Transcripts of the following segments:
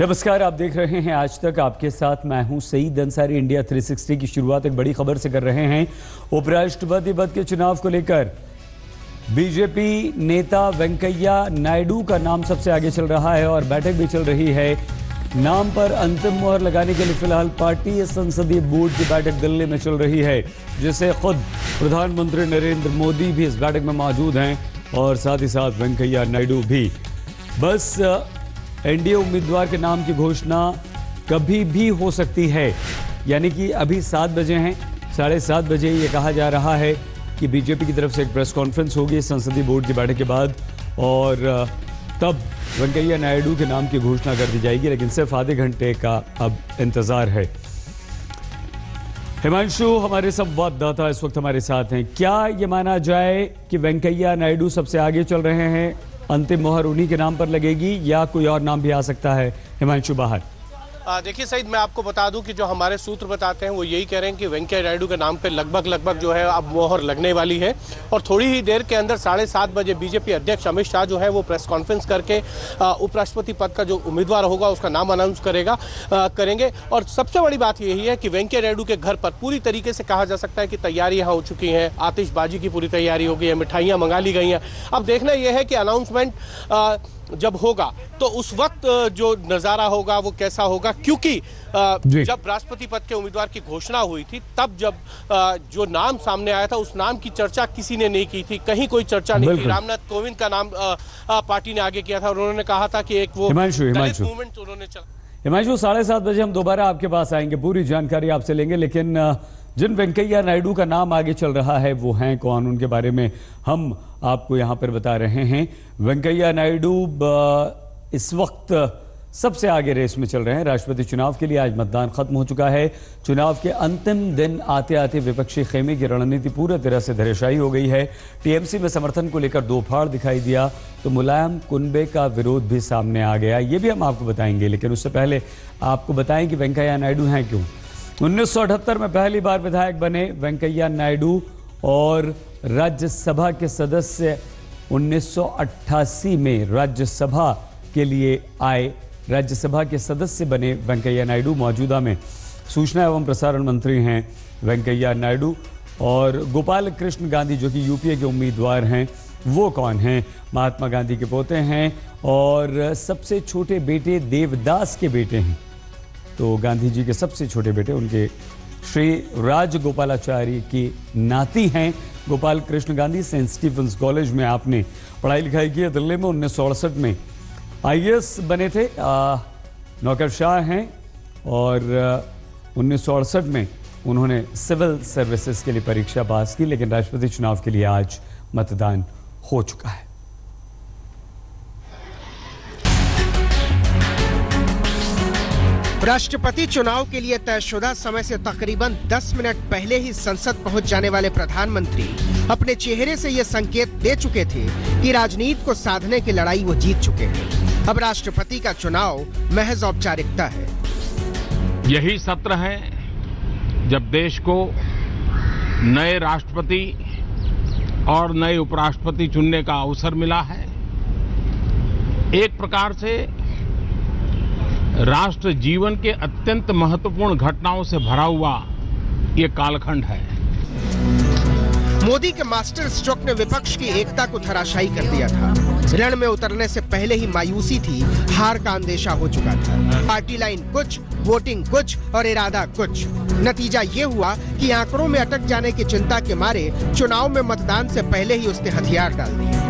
नमस्कार, आप देख रहे हैं आज तक। आपके साथ मैं हूं सईद अंसारी। इंडिया 360 की शुरुआत एक बड़ी खबर से कर रहे हैं। उपराष्ट्रपति पद के चुनाव को लेकर बीजेपी नेता वेंकैया नायडू का नाम सबसे आगे चल रहा है और बैठक भी चल रही है। नाम पर अंतिम मुहर लगाने के लिए फिलहाल पार्टी संसदीय बोर्ड की बैठक दिल्ली में चल रही है, जिसे खुद प्रधानमंत्री नरेंद्र मोदी भी इस बैठक में मौजूद हैं और साथ ही साथ वेंकैया नायडू भी। बस एनडीए उम्मीदवार के नाम की घोषणा कभी भी हो सकती है, यानी कि अभी 7 बजे हैं, 7:30 बजे ये कहा जा रहा है कि बीजेपी की तरफ से एक प्रेस कॉन्फ्रेंस होगी संसदीय बोर्ड की बैठक के बाद और तब वेंकैया नायडू के नाम की घोषणा कर दी जाएगी। लेकिन सिर्फ आधे घंटे का अब इंतजार है। हिमांशु हमारे संवाददाता इस वक्त हमारे साथ हैं। क्या ये माना जाए कि वेंकैया नायडू सबसे आगे चल रहे हैं, अंतिम मोहर उन्हीं के नाम पर लगेगी या कोई और नाम भी आ सकता है? हिमांशु बाहर। देखिए सईद, मैं आपको बता दूं कि जो हमारे सूत्र बताते हैं वो यही कह रहे हैं कि वेंकैया नायडू के नाम पे लगभग जो है अब मोहर लगने वाली है और थोड़ी ही देर के अंदर 7:30 बजे बीजेपी अध्यक्ष अमित शाह जो है वो प्रेस कॉन्फ्रेंस करके उपराष्ट्रपति पद का जो उम्मीदवार होगा उसका नाम अनाउंस करेंगे। और सबसे बड़ी बात यही है कि वेंकैया नायडू के घर पर पूरी तरीके से कहा जा सकता है कि तैयारियां हो चुकी हैं, आतिशबाजी की पूरी तैयारी हो गई है, मिठाइयाँ मंगा ली गई हैं। अब देखना यह है कि अनाउंसमेंट जब होगा तो उस वक्त जो नज़ारा होगा वो कैसा होगा, क्योंकि जब राष्ट्रपति पद के उम्मीदवार की घोषणा हुई थी तब जब जो नाम सामने आया था उस नाम की चर्चा किसी ने नहीं की थी, कहीं कोई चर्चा नहीं थी। रामनाथ कोविंद का नाम पार्टी ने आगे किया था और उन्होंने कहा था कि एक वो दलित मूवमेंट उन्होंने हिमांशु 7:30 बजे हम दोबारा आपके पास आएंगे, पूरी जानकारी आपसे लेंगे। लेकिन जिन वेंकैया नायडू का नाम आगे चल रहा है वो हैं कौन, उनके बारे में हम आपको यहाँ पर बता रहे हैं। वेंकैया नायडू इस वक्त सबसे आगे रेस में चल रहे हैं राष्ट्रपति चुनाव के लिए। आज मतदान खत्म हो चुका है। चुनाव के अंतिम दिन आते आते विपक्षी खेमे की रणनीति पूरी तरह से धराशायी हो गई है। टीएमसी में समर्थन को लेकर दो फाड़ दिखाई दिया तो मुलायम कुनबे का विरोध भी सामने आ गया, ये भी हम आपको बताएंगे। लेकिन उससे पहले आपको बताएं कि वेंकैया नायडू हैं क्यों। 1978 में पहली बार विधायक बने वेंकैया नायडू और राज्यसभा के सदस्य 1988 में राज्यसभा के लिए आए। राज्यसभा के सदस्य बने वेंकैया नायडू। मौजूदा में सूचना एवं प्रसारण मंत्री हैं वेंकैया नायडू। और गोपाल कृष्ण गांधी जो कि यूपीए के उम्मीदवार हैं, वो कौन हैं? महात्मा गांधी के पोते हैं और सबसे छोटे बेटे देवदास के बेटे हैं। तो गांधी जी के सबसे छोटे बेटे उनके श्री राजगोपालाचारी की नाती हैं Gopal Krishna Gandhi. Saint Stephen's College में आपने पढ़ाई लिखाई की है दिल्ली में। 1968 में आईएएस बने थे, नौकरशाह हैं और 1968 में उन्होंने सिविल सर्विसेज के लिए परीक्षा पास की। लेकिन राष्ट्रपति चुनाव के लिए आज मतदान हो चुका है। राष्ट्रपति चुनाव के लिए तयशुदा समय से तकरीबन 10 मिनट पहले ही संसद पहुंच जाने वाले प्रधानमंत्री अपने चेहरे से ये संकेत दे चुके थे कि राजनीति को साधने की लड़ाई वो जीत चुके हैं। अब राष्ट्रपति का चुनाव महज औपचारिकता है। यही सत्र है जब देश को नए राष्ट्रपति और नए उपराष्ट्रपति चुनने का अवसर मिला है। एक प्रकार से राष्ट्र जीवन के अत्यंत महत्वपूर्ण घटनाओं से भरा हुआ ये कालखंड है। मोदी के मास्टर स्ट्रोक ने विपक्ष की एकता को धराशायी कर दिया था। रण में उतरने से पहले ही मायूसी थी, हार का अंदेशा हो चुका था। पार्टी लाइन कुछ, वोटिंग कुछ और इरादा कुछ। नतीजा ये हुआ कि आंकड़ों में अटक जाने की चिंता के मारे चुनाव में मतदान से पहले ही उसने हथियार डाल दिए।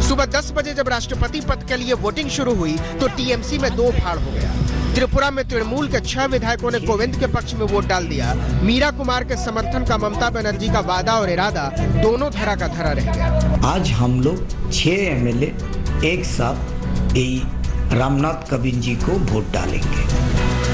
सुबह 10 बजे जब राष्ट्रपति पद के लिए वोटिंग शुरू हुई तो टीएमसी में दो फाड़ हो गया। त्रिपुरा में तृणमूल के 6 विधायकों ने कोविंद के पक्ष में वोट डाल दिया। मीरा कुमार के समर्थन का ममता बनर्जी का वादा और इरादा दोनों धरा का धरा रह गया। आज हम लोग 6 एमएलए एक साथ रामनाथ कोविंद जी को वोट डालेंगे।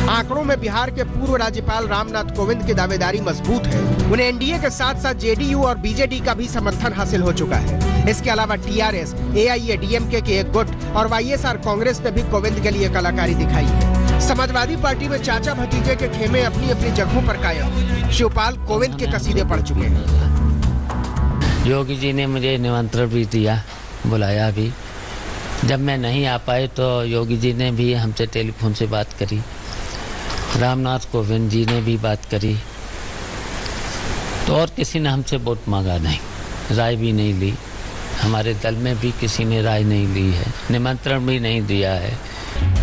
आंकड़ों में बिहार के पूर्व राज्यपाल रामनाथ कोविंद की दावेदारी मजबूत है। उन्हें एनडीए के साथ साथ जेडीयू और बीजेडी का भी समर्थन हासिल हो चुका है। इसके अलावा टीआरएस, एआईएडीएमके के एक गुट और वाईएसआर कांग्रेस ने भी कोविंद के लिए कलाकारी दिखाई है। समाजवादी पार्टी में चाचा भतीजे के खेमे अपनी अपनी जगहों पर कायम। शिवपाल कोविंद के कसीदे पढ़ चुके हैं। योगी जी ने मुझे निमंत्रण भी दिया, बुलाया भी, जब मैं नहीं आ पाए तो योगी जी ने भी हमसे टेलीफोन से बात करी, रामनाथ कोविंद जी ने भी बात करी, तो और किसी ने हमसे वोट मांगा नहीं, राय भी नहीं ली। हमारे दल में भी किसी ने राय नहीं ली है, निमंत्रण भी नहीं दिया है।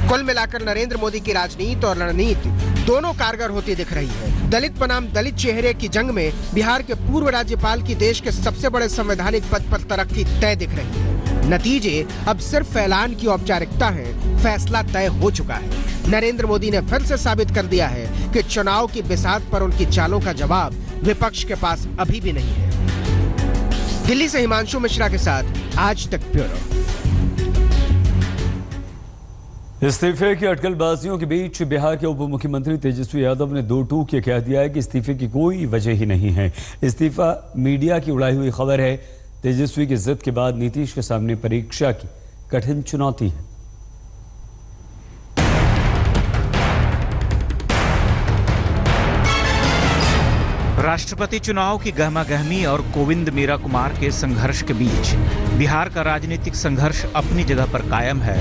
कुल मिलाकर नरेंद्र मोदी की राजनीति और रणनीति दोनों कारगर होती दिख रही है। दलित बनाम दलित चेहरे की जंग में बिहार के पूर्व राज्यपाल की देश के सबसे बड़े संवैधानिक पद पर तरक्की तय दिख रही है। नतीजे अब सिर्फ ऐलान की औपचारिकता है, फैसला तय हो चुका है। नरेंद्र मोदी ने फिर से साबित कर दिया है कि चुनाव की बिसात पर उनकी चालों का जवाब विपक्ष के पास अभी भी नहीं है। दिल्ली से हिमांशु मिश्रा के साथ आज तक ब्यूरो। इस्तीफे की अटकलबाजियों के बीच बिहार के उप मुख्यमंत्री तेजस्वी यादव ने दो टूक ये कह दिया है कि इस्तीफे की कोई वजह ही नहीं है। इस्तीफा मीडिया की उड़ाई हुई खबर है। तेजस्वी की जिद के बाद नीतीश के सामने परीक्षा की कठिन चुनौती है। राष्ट्रपति चुनाव की गहमागहमी और कोविंद मीरा कुमार के संघर्ष के बीच बिहार का राजनीतिक संघर्ष अपनी जगह पर कायम है।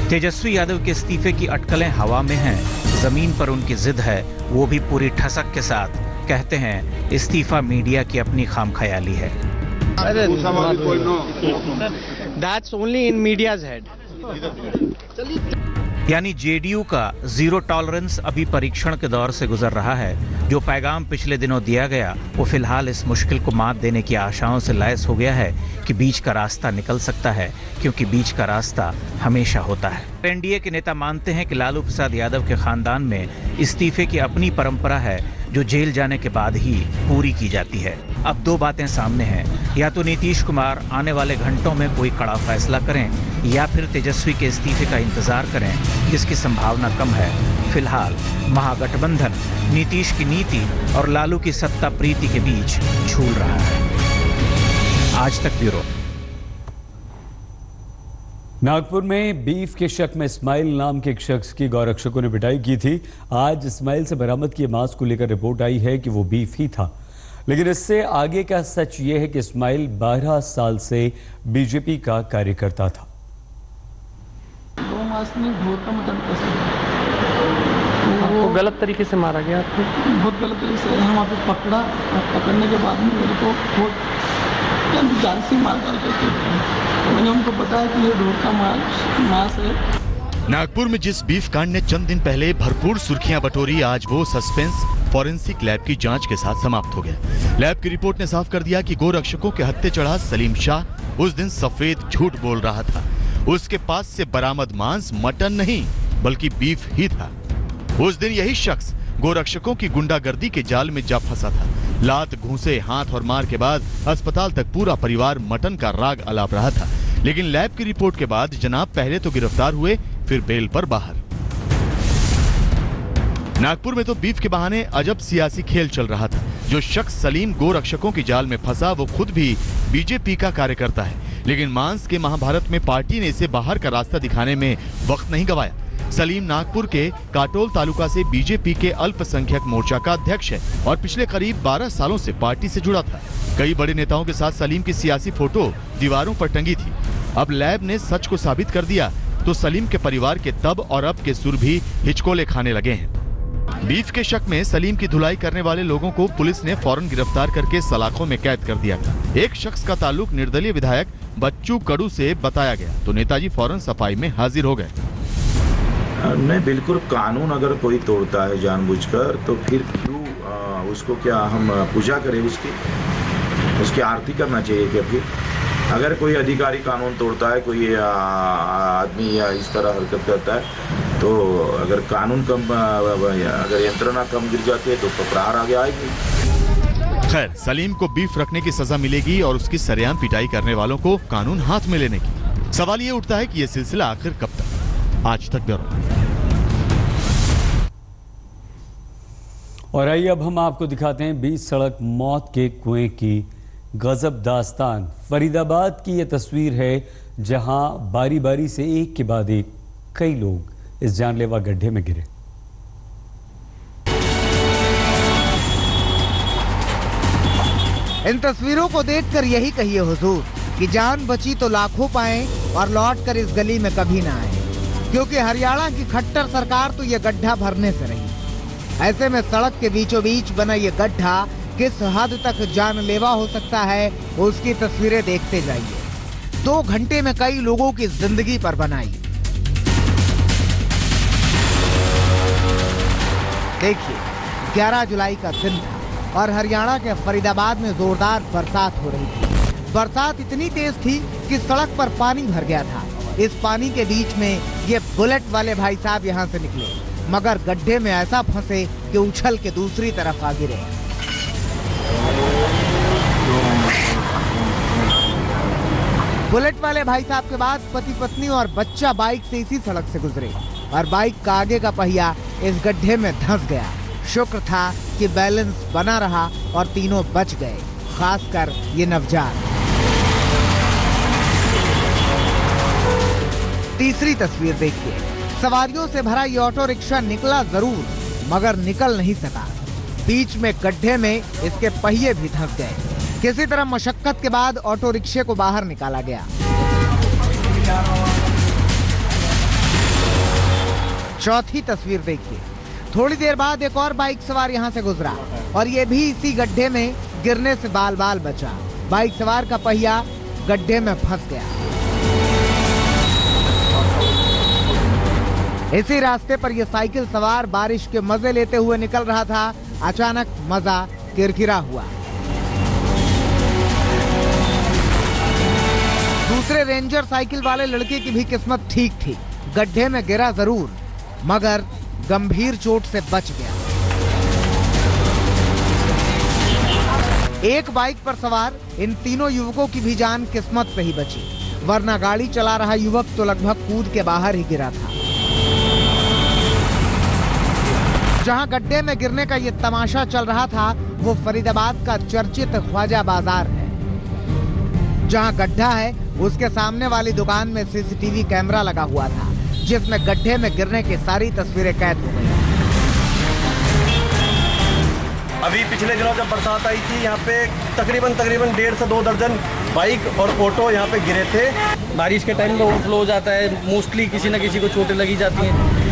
तेजस्वी यादव के इस्तीफे की अटकलें हवा में हैं, जमीन पर उनकी जिद है, वो भी पूरी ठसक के साथ। कहते हैं इस्तीफा मीडिया की अपनी खामख्याली है। That's only in media's head. यानी जेडीयू का जीरो टॉलरेंस अभी परीक्षण के दौर से गुजर रहा है। जो पैगाम पिछले दिनों दिया गया वो फिलहाल इस मुश्किल को मात देने की आशाओं से लैस हो गया है कि बीच का रास्ता निकल सकता है, क्योंकि बीच का रास्ता हमेशा होता है। एनडीए के नेता मानते हैं कि लालू प्रसाद यादव के खानदान में इस्तीफे की अपनी परंपरा है, जो जेल जाने के बाद ही पूरी की जाती है। अब दो बातें सामने हैं, या तो नीतीश कुमार आने वाले घंटों में कोई कड़ा फैसला करें, या फिर तेजस्वी के इस्तीफे का इंतजार करें, जिसकी संभावना कम है। फिलहाल महागठबंधन नीतीश की नीति और लालू की सत्ता प्रीति के बीच झूल रहा है। आज तक ब्यूरो। नागपुर में बीफ के शक में इस्माइल नाम के एक शख्स की गौरक्षकों ने पिटाई की थी। आज इस्माइल से बरामद किए मांस को लेकर रिपोर्ट आई है कि वो बीफ ही था, लेकिन इससे आगे का सच ये है कि इस्माइल 12 साल से बीजेपी का कार्यकर्ता था। आपको गलत तरीके से मारा गया? आपको बहुत गलत तरीके से हम वहाँ पे पकड़ा, और पकड़ने के बाद में मेरे को बहुत जान से मार डाल करके मैंने उनको बताया कि ये ढोर का मांस है। नागपुर में जिस बीफ कांड ने चंद दिन पहले भरपूर सुर्खियां बटोरी, आज वो सस्पेंस फॉरेंसिक लैब की जांच के साथ समाप्त हो गया। लैब की रिपोर्ट ने साफ कर दिया कि गोरक्षकों के हत्थे चढ़ा सलीम शाह उस दिन सफेद झूठ बोल रहा था। उसके पास से बरामद मांस मटन नहीं बल्कि बीफ ही था। उस दिन यही शख्स गोरक्षकों की गुंडागर्दी के जाल में जा फंसा था। लात, घूंसे, हाथ और मार के बाद अस्पताल तक पूरा परिवार मटन का राग अलाप रहा था। लेकिन लैब की रिपोर्ट के बाद जनाब पहले तो गिरफ्तार हुए, फिर बेल पर बाहर। नागपुर में तो बीफ के बहाने अजब सियासी खेल चल रहा था। जो शख्स सलीम गोरक्षकों की जाल में फंसा वो खुद भी बीजेपी का कार्यकर्ता है, लेकिन मांस के महाभारत में पार्टी ने इसे बाहर का रास्ता दिखाने में वक्त नहीं गंवाया। सलीम नागपुर के काटोल तालुका से बीजेपी के अल्पसंख्यक मोर्चा का अध्यक्ष है और पिछले करीब 12 सालों से पार्टी से जुड़ा था। कई बड़े नेताओं के साथ सलीम की सियासी फोटो दीवारों पर टंगी थी। अब लैब ने सच को साबित कर दिया तो सलीम के परिवार के तब और अब के सुर भी हिचकोले खाने लगे हैं। बीफ के शक में सलीम की धुलाई करने वाले लोगों को पुलिस ने फौरन गिरफ्तार करके सलाखों में कैद कर दिया था। एक शख्स का ताल्लुक निर्दलीय विधायक बच्चू कडू से बताया गया तो नेताजी फौरन सफाई में हाजिर हो गए। नहीं, बिल्कुल कानून अगर कोई तोड़ता है जानबूझकर तो फिर क्यों उसको क्या हम पूजा करें, उसकी आरती करना चाहिए क्या? फिर अगर कोई अधिकारी कानून तोड़ता है, कोई आदमी या इस तरह हरकत करता है, तो अगर कानून कम, अगर यंत्रणा कम गिर जाती है तो प्रहार आगे आएगी। खैर, सलीम को बीफ रखने की सजा मिलेगी और उसकी सरेआम पिटाई करने वालों को कानून हाथ में लेने की। सवाल ये उठता है कि यह सिलसिला आखिर कब तक? आज तक ब्यूरो। और आइए अब हम आपको दिखाते हैं 20 सड़क मौत के कुएं की गजब दास्तान। फरीदाबाद की यह तस्वीर है जहां बारी बारी से एक के बाद एक कई लोग इस जानलेवा गड्ढे में गिरे। इन तस्वीरों को देखकर यही कहिए हुजूर, कि जान बची तो लाखों पाए और लौट कर इस गली में कभी ना आए, क्योंकि हरियाणा की खट्टर सरकार तो ये गड्ढा भरने से रही। ऐसे में सड़क के बीचों बीच बना ये गड्ढा किस हद तक जानलेवा हो सकता है, उसकी तस्वीरें देखते जाइए। 2 घंटे में कई लोगों की जिंदगी पर बनाई। देखिए, 11 जुलाई का दिन था और हरियाणा के फरीदाबाद में जोरदार बरसात हो रही थी। बरसात इतनी तेज थी कि सड़क पर पानी भर गया था। इस पानी के बीच में ये बुलेट वाले भाई साहब यहाँ से निकले, मगर गड्ढे में ऐसा फंसे कि उछल के दूसरी तरफ आ गिरे। बुलेट वाले भाई साहब के बाद पति पत्नी और बच्चा बाइक से इसी सड़क से गुजरे और बाइक का आगे का पहिया इस गड्ढे में धंस गया। शुक्र था कि बैलेंस बना रहा और तीनों बच गए, खासकर ये नवजात। तीसरी तस्वीर देखिए। सवारियों से भरा ये ऑटो रिक्शा निकला जरूर, मगर निकल नहीं सका। बीच में गड्ढे में इसके पहिए भी धंस गए। किसी तरह मशक्कत के बाद ऑटो रिक्शे को बाहर निकाला गया। चौथी तस्वीर देखिए। थोड़ी देर बाद एक और बाइक सवार यहाँ से गुजरा और ये भी इसी गड्ढे में गिरने से बाल बाल बचा। बाइक सवार का पहिया गड्ढे में फंस गया। इसी रास्ते पर यह साइकिल सवार बारिश के मजे लेते हुए निकल रहा था। अचानक मजा किरकिरा हुआ। दूसरे रेंजर साइकिल वाले लड़के की भी किस्मत ठीक थी। गड्ढे में गिरा जरूर, मगर गंभीर चोट से बच गया। एक बाइक पर सवार इन तीनों युवकों की भी जान किस्मत से ही बची, वरना गाड़ी चला रहा युवक तो लगभग कूद के बाहर ही गिरा था। जहां गड्ढे में गिरने का ये तमाशा चल रहा था, वो फरीदाबाद का चर्चित ख्वाजा बाजार है। जहां गड्ढा है उसके सामने वाली दुकान में सीसीटीवी कैमरा लगा हुआ था, जिसमें गड्ढे में गिरने की सारी तस्वीरें कैद हो गई। अभी पिछले दिनों जब बरसात आई थी, यहाँ पे तकरीबन 1.5 से 2 दर्जन बाइक और ऑटो यहाँ पे गिरे थे। बारिश के टाइम में ओवरफ्लो हो जाता है, मोस्टली किसी न किसी को चोटें लगी जाती हैं।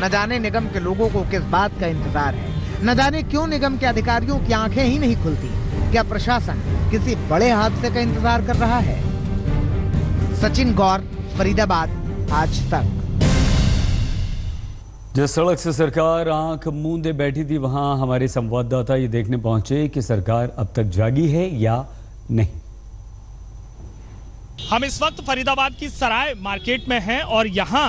न जाने निगम के लोगों को किस बात का इंतजार है, न जाने क्यों निगम के अधिकारियों की आंखें ही नहीं खुलती। क्या प्रशासन किसी बड़े हादसे का इंतजार कर रहा है? सचिन गौर, फरीदाबाद, आज तक। जिस सड़क से सरकार आंख मूंदे बैठी थी, वहां हमारे संवाददाता ये देखने पहुंचे कि सरकार अब तक जागी है या नहीं। हम इस वक्त फरीदाबाद की सराय मार्केट में हैं और यहाँ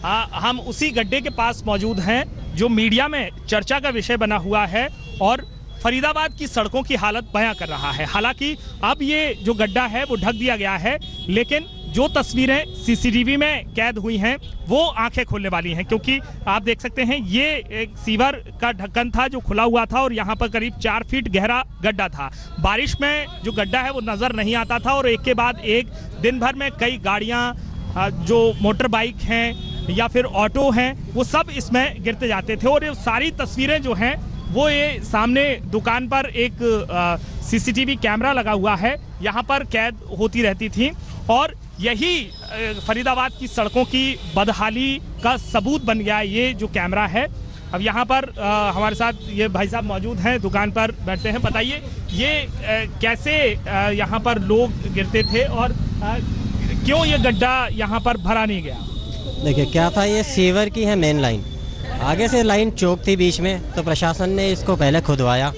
हम उसी गड्ढे के पास मौजूद हैं जो मीडिया में चर्चा का विषय बना हुआ है और फरीदाबाद की सड़कों की हालत बयां कर रहा है। हालांकि अब ये जो गड्ढा है वो ढक दिया गया है, लेकिन जो तस्वीरें सीसीटीवी में कैद हुई हैं वो आंखें खोलने वाली हैं, क्योंकि आप देख सकते हैं ये एक सीवर का ढक्कन था जो खुला हुआ था और यहाँ पर करीब 4 फीट गहरा गड्ढा था। बारिश में जो गड्ढा है वो नजर नहीं आता था और एक के बाद एक दिन भर में कई गाड़ियाँ, जो मोटर बाइक हैं या फिर ऑटो हैं, वो सब इसमें गिरते जाते थे। और ये सारी तस्वीरें जो हैं वो ये सामने दुकान पर एक सीसीटीवी कैमरा लगा हुआ है, यहाँ पर कैद होती रहती थी और यही फरीदाबाद की सड़कों की बदहाली का सबूत बन गया ये जो कैमरा है। अब यहाँ पर हमारे साथ ये भाई साहब मौजूद हैं, दुकान पर बैठते हैं। बताइए ये कैसे यहाँ पर लोग गिरते थे और क्यों ये गड्ढा यहाँ पर भरा नहीं गया? देखिए क्या था, ये सीवर की है मेन लाइन, आगे से लाइन चौक थी बीच में, तो प्रशासन ने इसको पहले खुदवाया,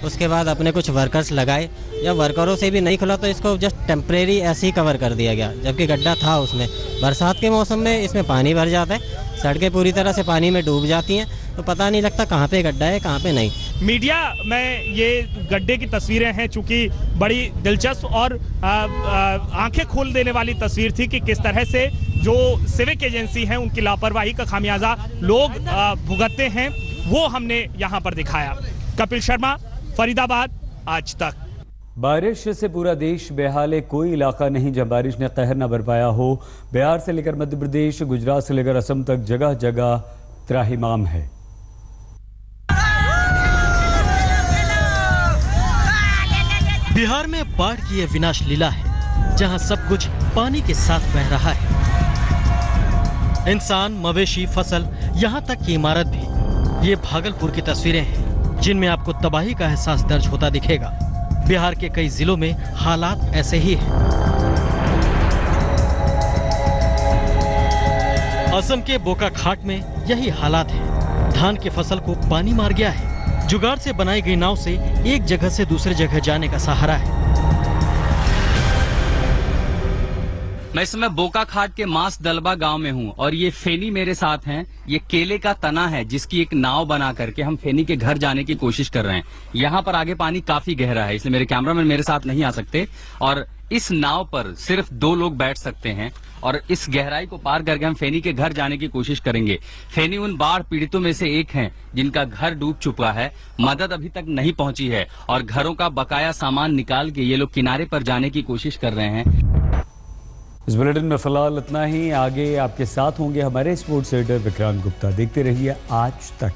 उसके बाद अपने कुछ वर्कर्स लगाए। जब वर्करों से भी नहीं खुला तो इसको जस्ट टेम्परेरी ऐसे ही कवर कर दिया गया, जबकि गड्ढा था उसमें। बरसात के मौसम में इसमें पानी भर जाता है, सड़कें पूरी तरह से पानी में डूब जाती हैं, तो पता नहीं लगता कहाँ पे गड्ढा है कहाँ पे नहीं। मीडिया में ये गड्ढे की तस्वीरें हैं, चूंकि बड़ी दिलचस्प और आंखें खोल देने वाली तस्वीर थी कि किस तरह से जो सिविक एजेंसी है उनकी लापरवाही का खामियाजा लोग भुगतते हैं, वो हमने यहाँ पर दिखाया। कपिल शर्मा, फरीदाबाद, आज तक। बारिश से पूरा देश बेहाल है, कोई इलाका नहीं जहां बारिश ने कहर न बरपाया हो। बिहार से लेकर मध्य प्रदेश, गुजरात से लेकर असम तक जगह जगह त्राहिमाम है। बिहार में बाढ़ की यह विनाश लीला है, जहां सब कुछ पानी के साथ बह रहा है। इंसान, मवेशी, फसल, यहां तक की इमारत भी। ये भागलपुर की तस्वीरें हैं, जिनमें आपको तबाही का एहसास दर्ज होता दिखेगा। बिहार के कई जिलों में हालात ऐसे ही हैं। असम के बोकाखाट में यही हालात है। धान की फसल को पानी मार गया है। जुगाड़ से बनाई गई नाव से एक जगह से दूसरे जगह जाने का सहारा है। मैं इस समय बोकाखाट के मास दलबा गांव में हूं और ये फेनी मेरे साथ हैं। ये केले का तना है जिसकी एक नाव बना करके हम फेनी के घर जाने की कोशिश कर रहे हैं। यहाँ पर आगे पानी काफी गहरा है, इसलिए मेरे कैमरामैन मेरे साथ नहीं आ सकते और इस नाव पर सिर्फ 2 लोग बैठ सकते हैं और इस गहराई को पार करके हम फेनी के घर जाने की कोशिश करेंगे। फेनी उन बाढ़ पीड़ितों में से एक हैं जिनका घर डूब चुका है, मदद अभी तक नहीं पहुंची है और घरों का बकाया सामान निकाल के ये लोग किनारे पर जाने की कोशिश कर रहे हैं। इस बुलेटिन में फिलहाल इतना ही। आगे आपके साथ होंगे हमारे स्पोर्ट्स एडिटर विक्रांत गुप्ता। देखते रहिए आज तक।